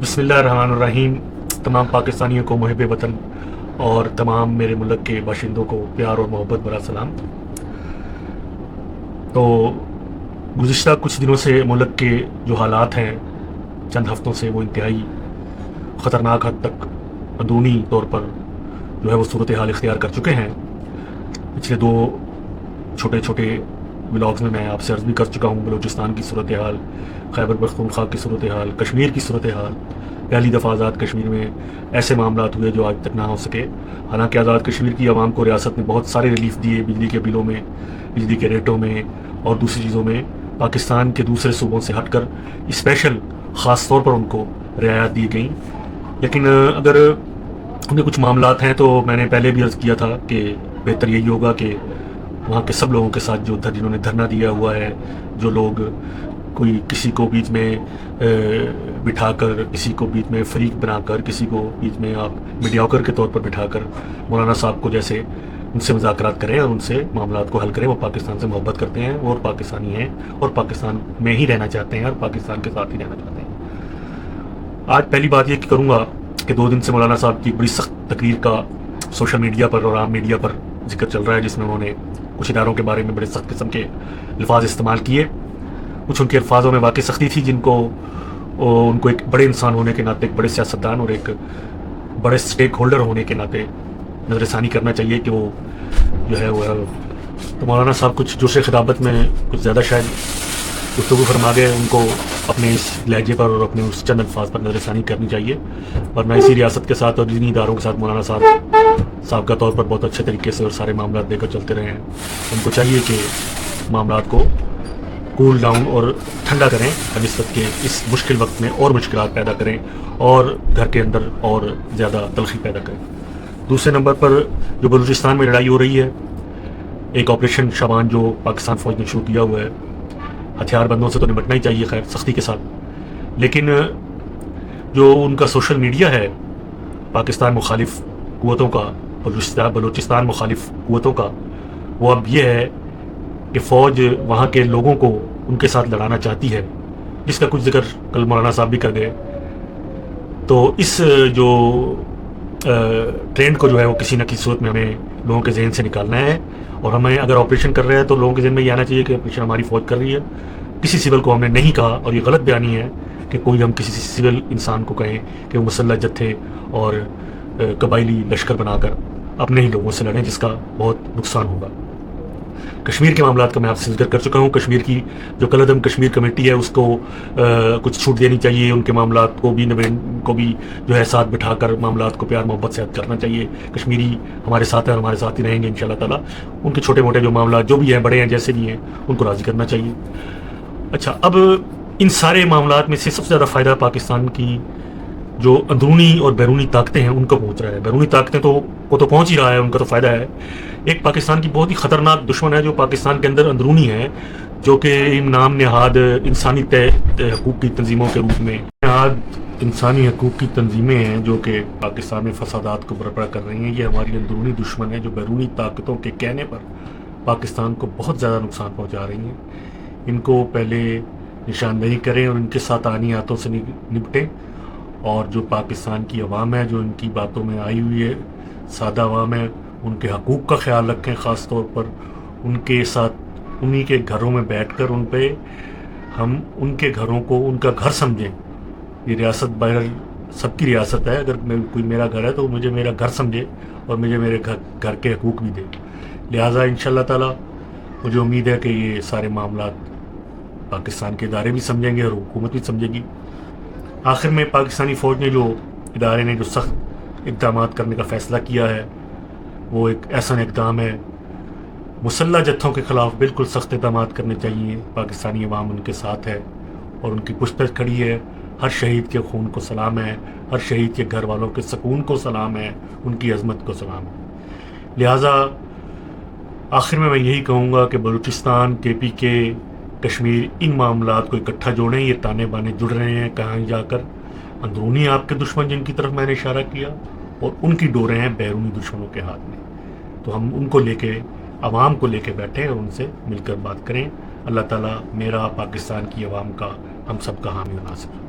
बिस्मिल्लाहिर्रहमानिर्रहीम। तमाम पाकिस्तानियों को मुहिब वतन और तमाम मेरे मुल्क के बाशिंदों को प्यार और मोहब्बत भरा सलाम। तो गुज़िश्ता कुछ दिनों से मुल्क के जो हालात हैं, चंद हफ्तों से वो इंतहाई ख़तरनाक हद तक अंदरूनी तौर पर जो है वो सूरत हाल इख्तियार कर चुके हैं। पिछले दो छोटे छोटे व्लॉग्स में मैं आपसे अर्ज़ भी कर चुका हूँ बलूचिस्तान की सूरत हाल, खैबर पख्तूनख्वा की सूरत हाल, कश्मीर की सूरत हाल। पहली दफ़ा आज़ाद कश्मीर में ऐसे मामलात हुए जो आज तक ना हो सके। हालांकि आज़ाद कश्मीर की आवाम को रियासत ने बहुत सारे रिलीफ दिए, बिजली के बिलों में, बिजली के रेटों में और दूसरी चीज़ों में। पाकिस्तान के दूसरे सूबों से हटकर स्पेशल ख़ास तौर पर उनको रियायत दी गई। लेकिन अगर उनके कुछ मामलात हैं तो मैंने पहले भी अर्ज़ किया था कि बेहतर यही होगा कि वहाँ के सब लोगों के साथ जो जिन्होंने धरना दिया हुआ है, जो लोग कोई किसी को बीच में बिठाकर, किसी को बीच में फरीक बनाकर, किसी को बीच में आप मीडियाकर के तौर पर बिठाकर मौलाना साहब को जैसे उनसे मुज़ाकरात करें और उनसे मामलात को हल करें। वो पाकिस्तान से मोहब्बत करते हैं और पाकिस्तानी हैं और पाकिस्तान में ही रहना चाहते हैं और पाकिस्तान के साथ ही रहना चाहते हैं। आज पहली बात ये करूँगा कि 2 दिन से मौलाना साहब की बड़ी सख्त तकरीर का सोशल मीडिया पर और आम मीडिया पर जिक्र चल रहा है, जिसमें उन्होंने कुछ इदारों के बारे में बड़े सख्त किस्म के अल्फाज इस्तेमाल किए। कुछ उनके अल्फाजों में वाकई सख्ती थी जिनको उनको एक बड़े इंसान होने के नाते, एक बड़े सियासतदान और एक बड़े स्टेक होल्डर होने के नाते नज़रसानी करना चाहिए कि वो जो है वो। तो मौलाना साहब कुछ जोश खिताबत में कुछ ज़्यादा शायद गुफ्तगू फरमा गए। उनको अपने इस लहजे पर और अपने उस चंद अल्फाज पर नज़रसानी करनी चाहिए, वरना इसी रियासत के साथ और दीनी इदारों के साथ मौलाना साहब का तौर पर बहुत अच्छे तरीके से और सारे मामला देकर चलते रहे हैं। उनको चाहिए कि मामला को कूल डाउन और ठंडा करें, निस्बत के इस मुश्किल वक्त में और मुश्किलात पैदा करें और घर के अंदर और ज़्यादा तलखी पैदा करें। दूसरे नंबर पर जो बलूचिस्तान में लड़ाई हो रही है, एक ऑपरेशन शाबान जो पाकिस्तान फ़ौज ने शुरू किया हुआ है, हथियारबंदों से तो निपटना ही चाहिए खैर सख्ती के साथ, लेकिन जो उनका सोशल मीडिया है पाकिस्तान मुखालिफ क़ुव्वतों का, बलूचिस्तान मुखालिफ क़ुव्वतों का, वो अब ये है कि फ़ौज वहाँ के लोगों को उनके साथ लड़ाना चाहती है, जिसका कुछ जिक्र कल मौलाना साहब भी कर गए। तो इस जो ट्रेंड को जो है वो किसी न किसी सूरत में हमें लोगों के जहन से निकालना है। और हमें अगर ऑपरेशन कर रहे हैं तो लोगों के जहन में ये आना चाहिए कि ऑपरेशन हमारी फ़ौज कर रही है। किसी सिविल को हमने नहीं कहा, और ये गलत बयानी है कि कोई हम किसी सिविल इंसान को कहें कि वो मुसल्लह जत्थे और कबायली लश्कर बनाकर अपने ही लोगों से लड़ें, जिसका बहुत नुकसान होगा। कश्मीर के मामलात का मैं आपसे जिक्र कर चुका हूँ। कश्मीर की जो कलअदम कश्मीर कमेटी है उसको कुछ छूट देनी चाहिए, उनके मामलात को भी जो है साथ बिठाकर मामलात को प्यार मोहब्बत से हल करना चाहिए। कश्मीरी हमारे साथ है और हमारे साथ ही रहेंगे इंशाअल्लाह ताला। उनके छोटे मोटे जो मामला जो भी हैं, बड़े हैं जैसे भी हैं, उनको राज़ी करना चाहिए। अच्छा, अब इन सारे मामलात में से सबसे ज़्यादा फ़ायदा पाकिस्तान की जो अंदरूनी और बैरूनी ताकतें हैं उनको पहुँच रहा है। बैरूनी ताकतें को तो पहुँच ही रहा है, उनका तो फ़ायदा है। एक पाकिस्तान की बहुत ही ख़तरनाक दुश्मन है जो पाकिस्तान के अंदर अंदरूनी है, जो कि नाम नहाद इंसानी हकूक़ की तंजीमों के रूप में नहाद इंसानी हकूक़ की तंजीमें हैं जो कि पाकिस्तान में फसादात को बरपा कर रही हैं। ये हमारी अंदरूनी दुश्मन है जो बैरूनी ताकतों के कहने पर पाकिस्तान को बहुत ज़्यादा नुकसान पहुँचा रही हैं। इनको पहले निशानदेही करें और इनके साथ आनी हाथों से निपटें। और जो पाकिस्तान की अवाम है, जो इनकी बातों में आई हुई है, सादा अवाम है, उनके हकूक़ का ख्याल रखें। ख़ास तौर पर उनके साथ उन्हीं के घरों में बैठकर उन पे हम उनके घरों को उनका घर समझें। ये रियासत बाहर सबकी रियासत है, अगर कोई मेरा घर है तो मुझे मेरा घर समझे और मुझे मेरे घर के हकूक़ भी दे। लिहाजा इंशाअल्लाह ताला मुझे उम्मीद है कि ये सारे मामलात पाकिस्तान के इदारे भी समझेंगे और हुकूमत भी समझेगी। आखिर में पाकिस्तानी फ़ौज ने जो इदारे ने जो सख्त इक़दाम करने का फ़ैसला किया है वो एक ऐसा इक़दाम है। मुसल्लह जत्थों के ख़िलाफ़ बिल्कुल सख्त इक़दाम करने चाहिए। पाकिस्तानी अवाम उनके साथ है और उनकी पुश्त पर खड़ी है। हर शहीद के खून को सलाम है, हर शहीद के घर वालों के सुकून को सलाम है, उनकी अज़मत को सलाम है। लिहाजा आखिर में मैं यही कहूँगा कि बलूचिस्तान, KPK, कश्मीर, इन मामलात को इकट्ठा जोड़ें। ये ताने बाने जुड़ रहे हैं कहाँ जाकर। अंदरूनी आपके दुश्मन जिनकी तरफ मैंने इशारा किया, और उनकी डोरें हैं बैरूनी दुश्मनों के हाथ में। तो हम उनको लेके, अवाम को लेके बैठें और उनसे मिलकर बात करें। अल्लाह ताला मेरा, पाकिस्तान की अवाम का, हम सब का हामी और नासिर।